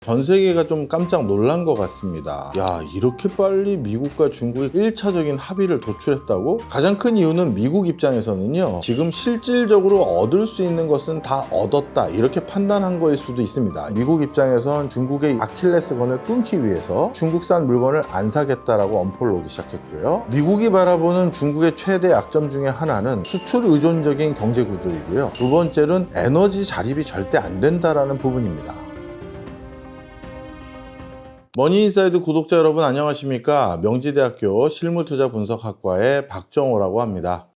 전 세계가 좀 깜짝 놀란 것 같습니다. 야, 이렇게 빨리 미국과 중국이 1차적인 합의를 도출했다고? 가장 큰 이유는 미국 입장에서는요, 지금 실질적으로 얻을 수 있는 것은 다 얻었다, 이렇게 판단한 거일 수도 있습니다. 미국 입장에선 중국의 아킬레스건을 끊기 위해서 중국산 물건을 안 사겠다라고 엄포를 놓기 시작했고요. 미국이 바라보는 중국의 최대 약점 중에 하나는 수출 의존적인 경제 구조이고요. 두 번째는 에너지 자립이 절대 안 된다라는 부분입니다. 머니인사이드 구독자 여러분 안녕하십니까? 명지대학교 실무투자분석학과의 박정호라고 합니다.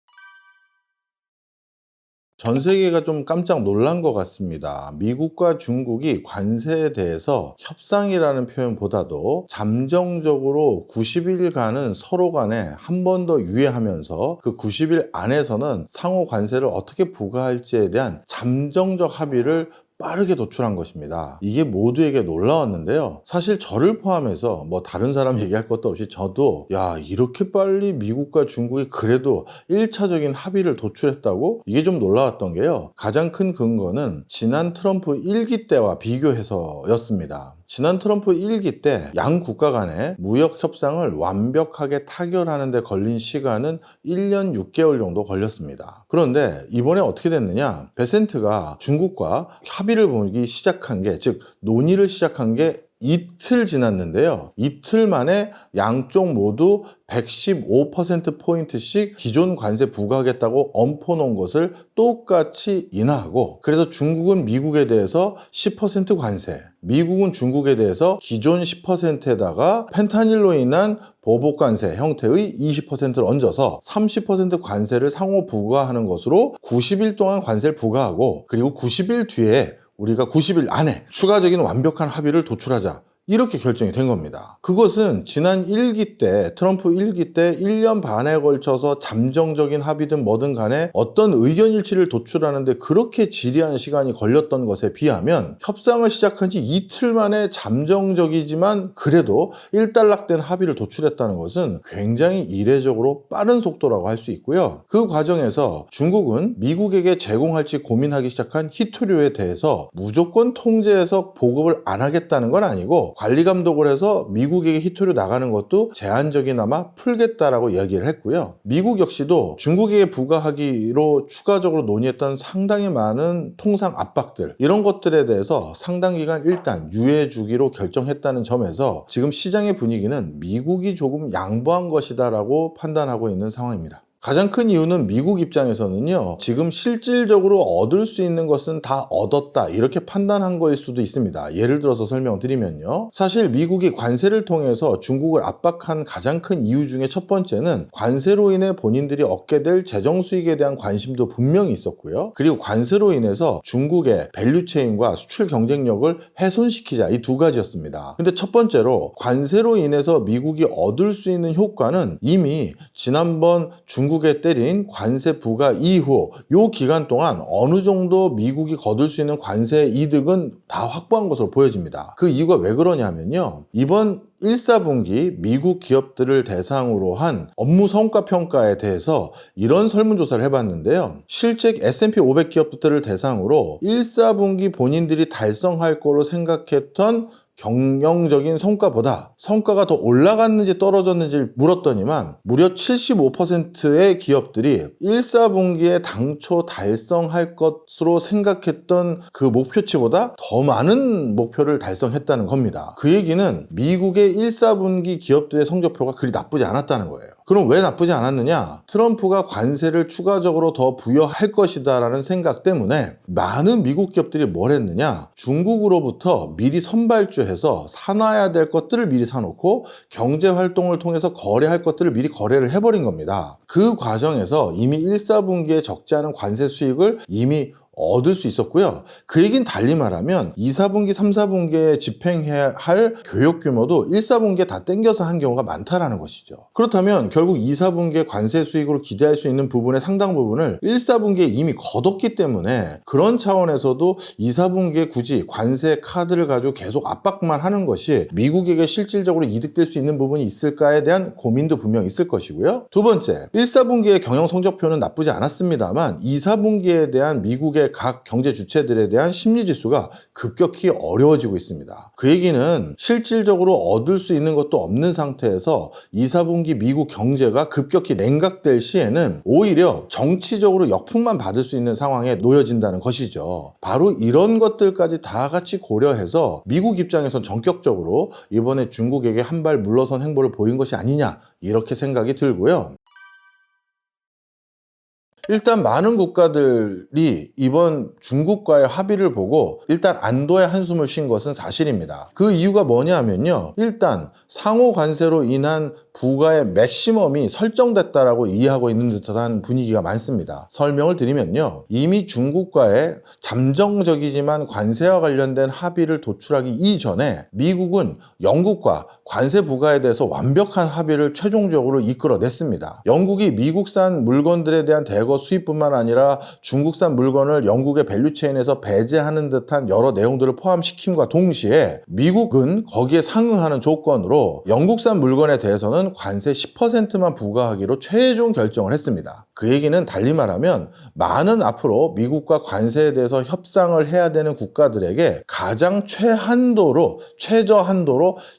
전 세계가 좀 깜짝 놀란 것 같습니다. 미국과 중국이 관세에 대해서 협상이라는 표현보다도 잠정적으로 90일간은 서로 간에 한 번 더 유예하면서 그 90일 안에서는 상호 관세를 어떻게 부과할지에 대한 잠정적 합의를 빠르게 도출한 것입니다. 이게 모두에게 놀라웠는데요. 사실 저를 포함해서 다른 사람 얘기할 것도 없이 저도 야, 이렇게 빨리 미국과 중국이 그래도 1차적인 합의를 도출했다고? 이게 좀 놀라웠던 게요. 가장 큰 근거는 지난 트럼프 1기 때와 비교해서였습니다. 지난 트럼프 1기 때 양 국가 간의 무역 협상을 완벽하게 타결하는 데 걸린 시간은 1년 6개월 정도 걸렸습니다. 그런데 이번에 어떻게 됐느냐? 베센트가 중국과 합의를 보기 시작한 게, 즉 논의를 시작한 게 이틀 지났는데요. 이틀 만에 양쪽 모두 115%포인트씩 기존 관세 부과하겠다고 엄포 놓은 것을 똑같이 인하하고, 그래서 중국은 미국에 대해서 10% 관세, 미국은 중국에 대해서 기존 10%에다가 펜타닐로 인한 보복 관세 형태의 20%를 얹어서 30% 관세를 상호 부과하는 것으로 90일 동안 관세를 부과하고, 그리고 90일 뒤에 우리가 90일 안에 추가적인 완벽한 합의를 도출하자, 이렇게 결정이 된 겁니다. 그것은 지난 1기 때, 트럼프 1기 때 1년 반에 걸쳐서 잠정적인 합의든 뭐든 간에 어떤 의견 일치를 도출하는데 그렇게 지리한 시간이 걸렸던 것에 비하면 협상을 시작한 지 이틀 만에 잠정적이지만 그래도 일단락된 합의를 도출했다는 것은 굉장히 이례적으로 빠른 속도라고 할 수 있고요. 그 과정에서 중국은 미국에게 제공할지 고민하기 시작한 희토류에 대해서 무조건 통제해서 보급을 안 하겠다는 건 아니고, 관리 감독을 해서 미국에게 희토류 나가는 것도 제한적이나마 풀겠다라고 이야기를 했고요. 미국 역시도 중국에게 부과하기로 추가적으로 논의했던 상당히 많은 통상 압박들, 이런 것들에 대해서 상당 기간 일단 유예해 주기로 결정했다는 점에서 지금 시장의 분위기는 미국이 조금 양보한 것이다라고 판단하고 있는 상황입니다. 가장 큰 이유는 미국 입장에서는요, 지금 실질적으로 얻을 수 있는 것은 다 얻었다, 이렇게 판단한 거일 수도 있습니다. 예를 들어서 설명드리면요, 사실 미국이 관세를 통해서 중국을 압박한 가장 큰 이유 중에 첫 번째는 관세로 인해 본인들이 얻게 될 재정 수익에 대한 관심도 분명히 있었고요. 그리고 관세로 인해서 중국의 밸류체인과 수출 경쟁력을 훼손시키자, 이 두 가지였습니다. 근데 첫 번째로 관세로 인해서 미국이 얻을 수 있는 효과는 이미 지난번 중국에 때린 관세 부과 이후 요 기간 동안 어느 정도 미국이 거둘 수 있는 관세 이득은 다 확보한 것으로 보여집니다. 그 이유가 왜 그러냐면요, 이번 1사분기 미국 기업들을 대상으로 한 업무 성과 평가에 대해서 이런 설문조사를 해봤는데요, 실제 S&P 500 기업들을 대상으로 1사분기 본인들이 달성할 거로 생각했던 경영적인 성과보다 성과가 더 올라갔는지 떨어졌는지 물었더니만 무려 75%의 기업들이 1사분기에 당초 달성할 것으로 생각했던 그 목표치보다 더 많은 목표를 달성했다는 겁니다. 그 얘기는 미국의 1사분기 기업들의 성적표가 그리 나쁘지 않았다는 거예요. 그럼 왜 나쁘지 않았느냐? 트럼프가 관세를 추가적으로 더 부여할 것이다 라는 생각 때문에 많은 미국 기업들이 뭘 했느냐? 중국으로부터 미리 선발주해서 사놔야 될 것들을 미리 사놓고 경제활동을 통해서 거래할 것들을 미리 거래를 해버린 겁니다. 그 과정에서 이미 1사분기에 적지 않은 관세 수익을 이미 얻을 수 있었고요. 그 얘기는 달리 말하면 2사분기, 3사분기에 집행해야 할 교육 규모도 1사분기에 다 땡겨서 한 경우가 많다라는 것이죠. 그렇다면 결국 2사분기에 관세 수익으로 기대할 수 있는 부분의 상당 부분을 1사분기에 이미 거뒀기 때문에 그런 차원에서도 2사분기에 굳이 관세 카드를 가지고 계속 압박만 하는 것이 미국에게 실질적으로 이득될 수 있는 부분이 있을까에 대한 고민도 분명 있을 것이고요. 두 번째, 1사분기의 경영 성적표는 나쁘지 않았습니다만 2사분기에 대한 미국의 미국의 각 경제 주체들에 대한 심리지수가 급격히 어려워지고 있습니다. 그 얘기는 실질적으로 얻을 수 있는 것도 없는 상태에서 2, 4분기 미국 경제가 급격히 냉각될 시에는 오히려 정치적으로 역풍만 받을 수 있는 상황에 놓여진다는 것이죠. 바로 이런 것들까지 다 같이 고려해서 미국 입장에선 전격적으로 이번에 중국에게 한 발 물러선 행보를 보인 것이 아니냐, 이렇게 생각이 들고요. 일단 많은 국가들이 이번 중국과의 합의를 보고 일단 안도의 한숨을 쉰 것은 사실입니다. 그 이유가 뭐냐면요, 일단 상호 관세로 인한 부가의 맥시멈이 설정됐다라고 이해하고 있는 듯한 분위기가 많습니다. 설명을 드리면요, 이미 중국과의 잠정적이지만 관세와 관련된 합의를 도출하기 이전에 미국은 영국과 관세 부과에 대해서 완벽한 합의를 최종적으로 이끌어냈습니다. 영국이 미국산 물건들에 대한 대거 수입뿐만 아니라 중국산 물건을 영국의 밸류체인에서 배제하는 듯한 여러 내용들을 포함시킴과 동시에 미국은 거기에 상응하는 조건으로 영국산 물건에 대해서는 관세 10%만 부과하기로 최종 결정을 했습니다. 그 얘기는 달리 말하면 많은 앞으로 미국과 관세에 대해서 협상을 해야 되는 국가들에게 가장 최저한도로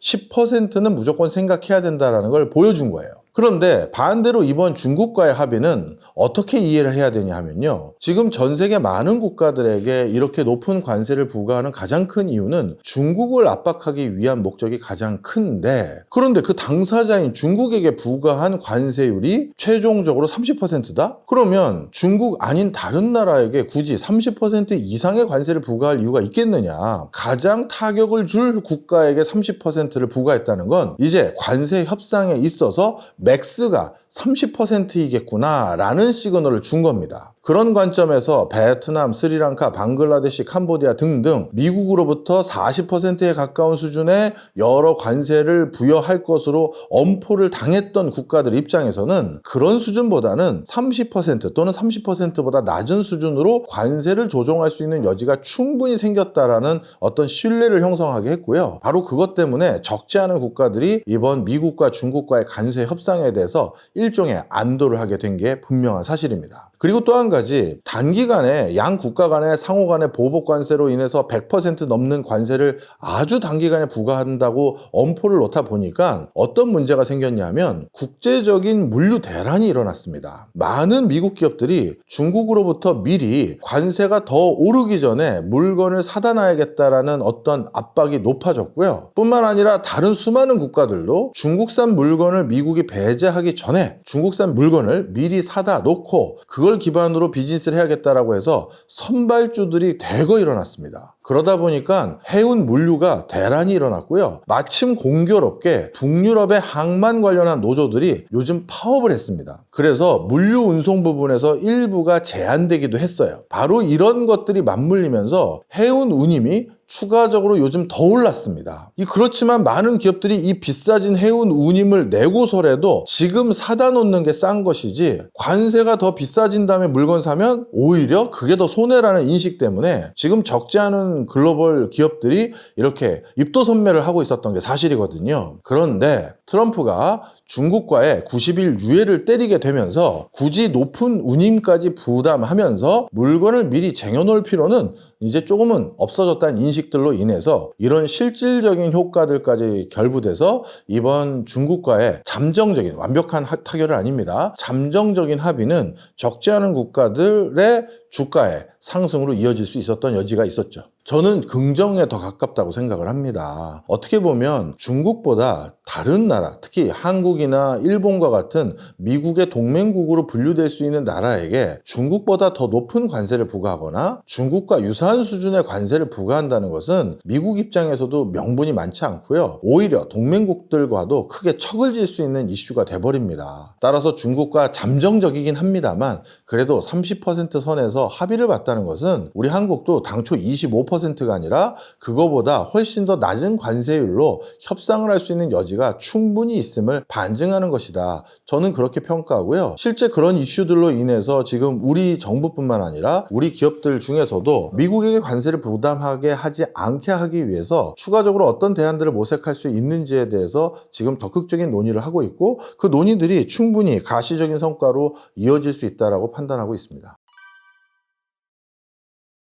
10%는 무조건 생각해야 된다는 걸 보여준 거예요. 그런데 반대로 이번 중국과의 합의는 어떻게 이해를 해야 되냐 하면요, 지금 전 세계 많은 국가들에게 이렇게 높은 관세를 부과하는 가장 큰 이유는 중국을 압박하기 위한 목적이 가장 큰데, 그런데 그 당사자인 중국에게 부과한 관세율이 최종적으로 30%다? 그러면 중국 아닌 다른 나라에게 굳이 30% 이상의 관세를 부과할 이유가 있겠느냐? 가장 타격을 줄 국가에게 30%를 부과했다는 건 이제 관세 협상에 있어서 맥스가 30%이겠구나 라는 시그널을 준 겁니다. 그런 관점에서 베트남, 스리랑카, 방글라데시, 캄보디아 등등 미국으로부터 40%에 가까운 수준의 여러 관세를 부여할 것으로 엄포를 당했던 국가들 입장에서는 그런 수준보다는 30% 또는 30%보다 낮은 수준으로 관세를 조정할 수 있는 여지가 충분히 생겼다라는 어떤 신뢰를 형성하게 했고요. 바로 그것 때문에 적지 않은 국가들이 이번 미국과 중국과의 관세 협상에 대해서 일종의 안도를 하게 된 게 분명한 사실입니다. 그리고 또 한 가지, 단기간에 양 국가 간의 상호 간의 보복 관세로 인해서 100% 넘는 관세를 아주 단기간에 부과한다고 엄포를 놓다 보니까 어떤 문제가 생겼냐면 국제적인 물류 대란이 일어났습니다. 많은 미국 기업들이 중국으로부터 미리 관세가 더 오르기 전에 물건을 사다 놔야겠다라는 어떤 압박이 높아졌고요. 뿐만 아니라 다른 수많은 국가들도 중국산 물건을 미국이 배제하기 전에 중국산 물건을 미리 사다 놓고 그걸 기반으로 비즈니스를 해야겠다라고 해서 선발주들이 대거 일어났습니다. 그러다 보니까 해운 물류가 대란이 일어났고요. 마침 공교롭게 북유럽의 항만 관련한 노조들이 요즘 파업을 했습니다. 그래서 물류 운송 부분에서 일부가 제한되기도 했어요. 바로 이런 것들이 맞물리면서 해운 운임이 추가적으로 요즘 더 올랐습니다. 그렇지만 많은 기업들이 이 비싸진 해운 운임을 내고서라도 지금 사다 놓는 게 싼 것이지, 관세가 더 비싸진 다음에 물건 사면 오히려 그게 더 손해라는 인식 때문에 지금 적지 않은 글로벌 기업들이 이렇게 입도선매를 하고 있었던 게 사실이거든요. 그런데 트럼프가 중국과의 90일 유예를 때리게 되면서 굳이 높은 운임까지 부담하면서 물건을 미리 쟁여놓을 필요는 이제 조금은 없어졌다는 인식들로 인해서 이런 실질적인 효과들까지 결부돼서 이번 중국과의 잠정적인, 완벽한 타결은 아닙니다, 잠정적인 합의는 적지 않은 국가들의 주가의 상승으로 이어질 수 있었던 여지가 있었죠. 저는 긍정에 더 가깝다고 생각을 합니다. 어떻게 보면 중국보다 다른 나라, 특히 한국이나 일본과 같은 미국의 동맹국으로 분류될 수 있는 나라에게 중국보다 더 높은 관세를 부과하거나 중국과 유사한 수준의 관세를 부과한다는 것은 미국 입장에서도 명분이 많지 않고요. 오히려 동맹국들과도 크게 척을 질 수 있는 이슈가 돼버립니다. 따라서 중국과 잠정적이긴 합니다만 그래도 30% 선에서 합의를 봤다는 것은 우리 한국도 당초 25%가 아니라 그거보다 훨씬 더 낮은 관세율로 협상을 할 수 있는 여지가 충분히 있음을 반증하는 것이다. 저는 그렇게 평가하고요. 실제 그런 이슈들로 인해서 지금 우리 정부뿐만 아니라 우리 기업들 중에서도 미국에게 관세를 부담하게 하지 않게 하기 위해서 추가적으로 어떤 대안들을 모색할 수 있는지에 대해서 지금 적극적인 논의를 하고 있고, 그 논의들이 충분히 가시적인 성과로 이어질 수 있다고 판단하고 있습니다.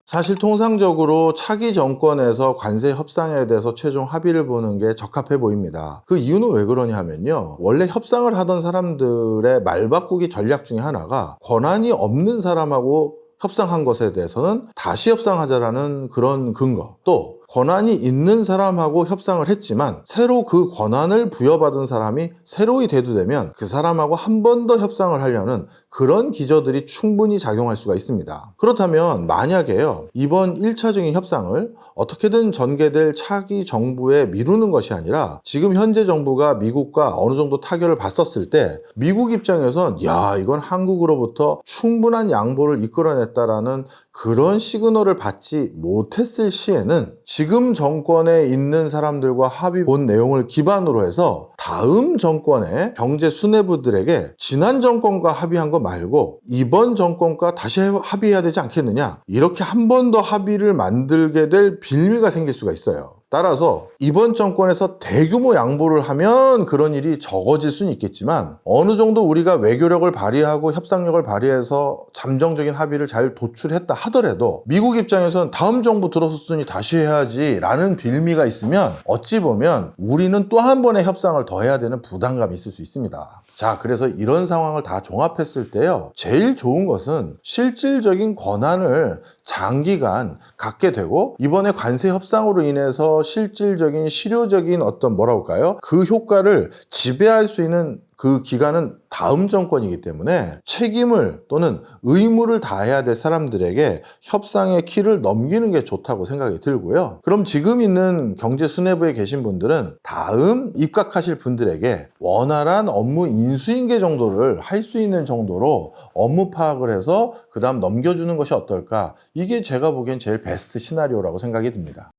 사실 통상적으로 차기 정권에서 관세 협상에 대해서 최종 합의를 보는 게 적합해 보입니다. 그 이유는 왜 그러냐 하면요. 원래 협상을 하던 사람들의 말바꾸기 전략 중에 하나가 권한이 없는 사람하고 협상한 것에 대해서는 다시 협상하자라는 그런 근거, 또 권한이 있는 사람하고 협상을 했지만 새로 그 권한을 부여받은 사람이 새로이 대두되면 그 사람하고 한 번 더 협상을 하려는 그런 기저들이 충분히 작용할 수가 있습니다. 그렇다면 만약에요, 이번 1차적인 협상을 어떻게든 전개될 차기 정부에 미루는 것이 아니라 지금 현재 정부가 미국과 어느 정도 타결을 봤었을 때 미국 입장에선 야, 이건 한국으로부터 충분한 양보를 이끌어냈다라는 그런 시그널을 받지 못했을 시에는 지금 정권에 있는 사람들과 합의 본 내용을 기반으로 해서 다음 정권의 경제 수뇌부들에게 지난 정권과 합의한 거 말고 이번 정권과 다시 합의해야 되지 않겠느냐, 이렇게 한 번 더 합의를 만들게 될 빌미가 생길 수가 있어요. 따라서 이번 정권에서 대규모 양보를 하면 그런 일이 적어질 수는 있겠지만 어느 정도 우리가 외교력을 발휘하고 협상력을 발휘해서 잠정적인 합의를 잘 도출했다 하더라도 미국 입장에서는 다음 정부 들어섰으니 다시 해야지 라는 빌미가 있으면 어찌 보면 우리는 또 한 번의 협상을 더 해야 되는 부담감이 있을 수 있습니다. 자, 그래서 이런 상황을 다 종합했을 때요, 제일 좋은 것은 실질적인 권한을 장기간 갖게 되고 이번에 관세 협상으로 인해서 실질적인 실효적인 어떤 뭐라고 할까요? 그 효과를 지배할 수 있는 그 기간은 다음 정권이기 때문에 책임을 또는 의무를 다해야 될 사람들에게 협상의 키를 넘기는 게 좋다고 생각이 들고요. 그럼 지금 있는 경제 수뇌부에 계신 분들은 다음 입각하실 분들에게 원활한 업무 인수인계 정도를 할 수 있는 정도로 업무 파악을 해서 그 다음 넘겨주는 것이 어떨까? 이게 제가 보기엔 제일 베스트 시나리오라고 생각이 듭니다.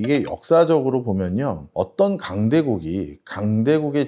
이게 역사적으로 보면요, 어떤 강대국의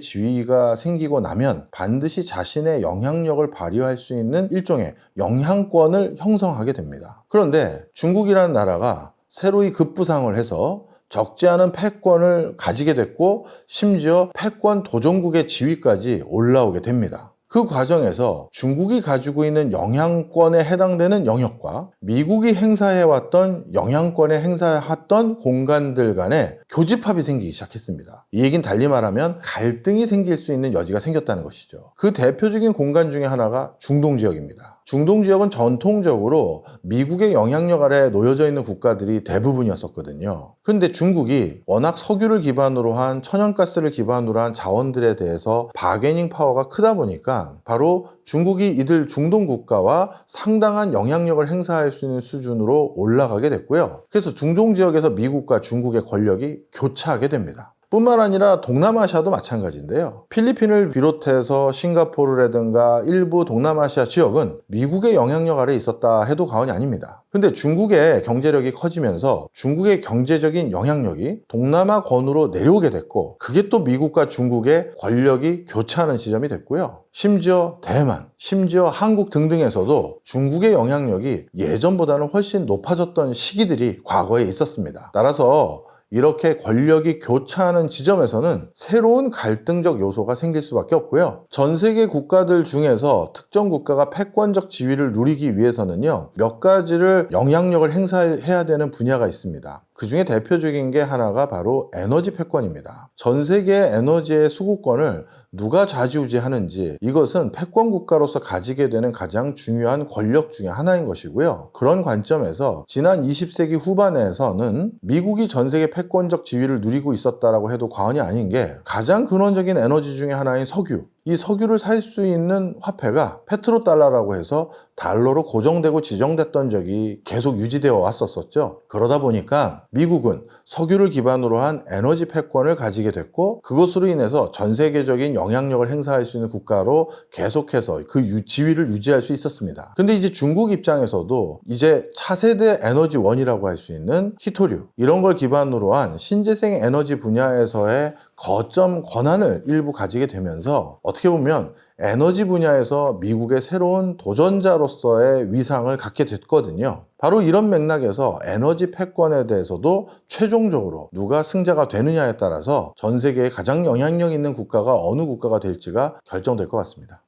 지위가 생기고 나면 반드시 자신의 영향력을 발휘할 수 있는 일종의 영향권을 형성하게 됩니다. 그런데 중국이라는 나라가 새로이 급부상을 해서 적지 않은 패권을 가지게 됐고 심지어 패권 도전국의 지위까지 올라오게 됩니다. 그 과정에서 중국이 가지고 있는 영향권에 해당되는 영역과 미국이 행사해왔던 영향권에 행사했던 공간들 간에 교집합이 생기기 시작했습니다. 이 얘기는 달리 말하면 갈등이 생길 수 있는 여지가 생겼다는 것이죠. 그 대표적인 공간 중에 하나가 중동 지역입니다. 중동 지역은 전통적으로 미국의 영향력 아래에 놓여져 있는 국가들이 대부분이었었거든요. 근데 중국이 워낙 석유를 기반으로 한 천연가스를 기반으로 한 자원들에 대해서 바게닝 파워가 크다 보니까 바로 중국이 이들 중동 국가와 상당한 영향력을 행사할 수 있는 수준으로 올라가게 됐고요. 그래서 중동 지역에서 미국과 중국의 권력이 교차하게 됩니다. 뿐만 아니라 동남아시아도 마찬가지인데요. 필리핀을 비롯해서 싱가포르라든가 일부 동남아시아 지역은 미국의 영향력 아래에 있었다 해도 과언이 아닙니다. 근데 중국의 경제력이 커지면서 중국의 경제적인 영향력이 동남아권으로 내려오게 됐고 그게 또 미국과 중국의 권력이 교차하는 지점이 됐고요. 심지어 대만, 심지어 한국 등등에서도 중국의 영향력이 예전보다는 훨씬 높아졌던 시기들이 과거에 있었습니다. 따라서 이렇게 권력이 교차하는 지점에서는 새로운 갈등적 요소가 생길 수밖에 없고요. 전 세계 국가들 중에서 특정 국가가 패권적 지위를 누리기 위해서는요, 몇 가지를 영향력을 행사해야 되는 분야가 있습니다. 그 중에 대표적인 게 하나가 바로 에너지 패권입니다. 전 세계의 에너지의 수급권을 누가 좌지우지하는지, 이것은 패권 국가로서 가지게 되는 가장 중요한 권력 중에 하나인 것이고요. 그런 관점에서 지난 20세기 후반에서는 미국이 전 세계 패권적 지위를 누리고 있었다라고 해도 과언이 아닌 게 가장 근원적인 에너지 중에 하나인 석유, 이 석유를 살 수 있는 화폐가 페트로달러라고 해서 달러로 고정되고 지정됐던 적이 계속 유지되어 왔었죠. 그러다 보니까 미국은 석유를 기반으로 한 에너지 패권을 가지게 됐고 그것으로 인해서 전 세계적인 영향력을 행사할 수 있는 국가로 계속해서 그 지위를 유지할 수 있었습니다. 근데 이제 중국 입장에서도 이제 차세대 에너지원이라고 할 수 있는 히토류, 이런 걸 기반으로 한 신재생 에너지 분야에서의 거점 권한을 일부 가지게 되면서 어떻게 보면 에너지 분야에서 미국의 새로운 도전자로서의 위상을 갖게 됐거든요. 바로 이런 맥락에서 에너지 패권에 대해서도 최종적으로 누가 승자가 되느냐에 따라서 전 세계에 가장 영향력 있는 국가가 어느 국가가 될지가 결정될 것 같습니다.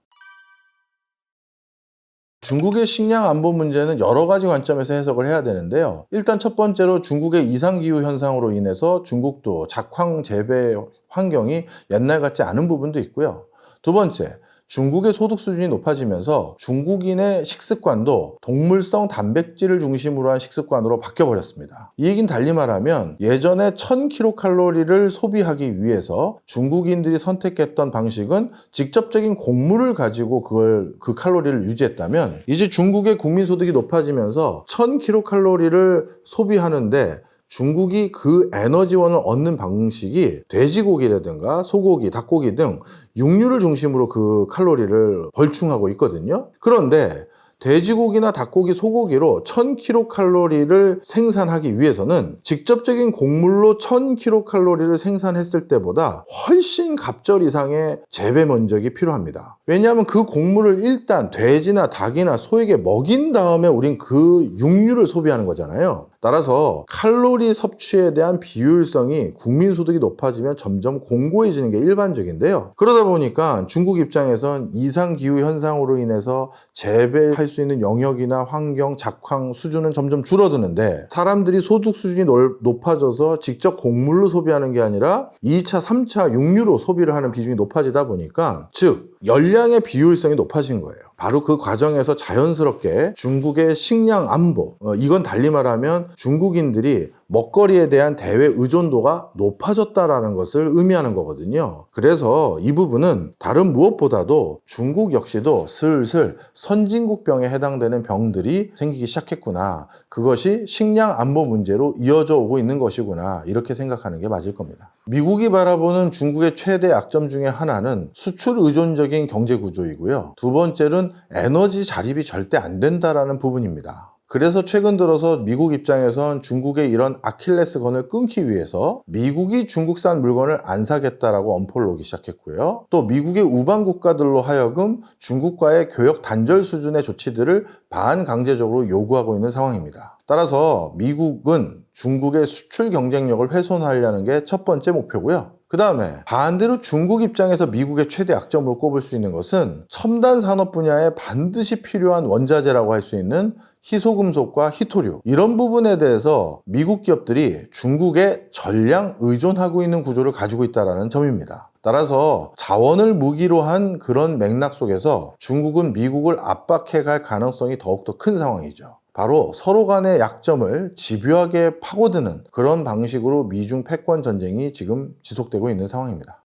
중국의 식량 안보 문제는 여러 가지 관점에서 해석을 해야 되는데요. 일단 첫 번째로 중국의 이상기후 현상으로 인해서 중국도 작황 재배 환경이 옛날 같지 않은 부분도 있고요. 두 번째, 중국의 소득 수준이 높아지면서 중국인의 식습관도 동물성 단백질을 중심으로 한 식습관으로 바뀌어버렸습니다. 이 얘기는 달리 말하면 예전에 1000kcal를 소비하기 위해서 중국인들이 선택했던 방식은 직접적인 곡물을 가지고 그 칼로리를 유지했다면 이제 중국의 국민소득이 높아지면서 1000kcal를 소비하는데 중국이 그 에너지원을 얻는 방식이 돼지고기라든가 소고기, 닭고기 등 육류를 중심으로 그 칼로리를 벌충하고 있거든요. 그런데 돼지고기나 닭고기, 소고기로 1000kcal를 생산하기 위해서는 직접적인 곡물로 1000kcal를 생산했을 때보다 훨씬 갑절 이상의 재배 면적이 필요합니다. 왜냐하면 그 곡물을 일단 돼지나 닭이나 소에게 먹인 다음에 우린 그 육류를 소비하는 거잖아요. 따라서 칼로리 섭취에 대한 비효율성이 국민소득이 높아지면 점점 공고해지는 게 일반적인데요. 그러다 보니까 중국 입장에선 이상기후 현상으로 인해서 재배할 수 있는 영역이나 환경, 작황 수준은 점점 줄어드는데 사람들이 소득 수준이 높아져서 직접 곡물로 소비하는 게 아니라 2차, 3차 육류로 소비를 하는 비중이 높아지다 보니까 즉 열량의 비효율성이 높아진 거예요. 바로 그 과정에서 자연스럽게 중국의 식량 안보, 이건 달리 말하면 중국인들이 먹거리에 대한 대외 의존도가 높아졌다라는 것을 의미하는 거거든요. 그래서 이 부분은 다른 무엇보다도 중국 역시도 슬슬 선진국병에 해당되는 병들이 생기기 시작했구나. 그것이 식량 안보 문제로 이어져 오고 있는 것이구나. 이렇게 생각하는 게 맞을 겁니다. 미국이 바라보는 중국의 최대 약점 중에 하나는 수출 의존적인 경제 구조이고요. 두 번째는 에너지 자립이 절대 안 된다라는 부분입니다. 그래서 최근 들어서 미국 입장에선 중국의 이런 아킬레스건을 끊기 위해서 미국이 중국산 물건을 안 사겠다라고 엄포를 놓기 시작했고요. 또 미국의 우방 국가들로 하여금 중국과의 교역 단절 수준의 조치들을 반강제적으로 요구하고 있는 상황입니다. 따라서 미국은 중국의 수출 경쟁력을 훼손하려는 게 첫 번째 목표고요. 그 다음에 반대로 중국 입장에서 미국의 최대 약점으로 꼽을 수 있는 것은 첨단 산업 분야에 반드시 필요한 원자재라고 할 수 있는 희소금속과 희토류, 이런 부분에 대해서 미국 기업들이 중국에 전량 의존하고 있는 구조를 가지고 있다는 점입니다. 따라서 자원을 무기로 한 그런 맥락 속에서 중국은 미국을 압박해 갈 가능성이 더욱더 큰 상황이죠. 바로 서로 간의 약점을 집요하게 파고드는 그런 방식으로 미중 패권 전쟁이 지금 지속되고 있는 상황입니다.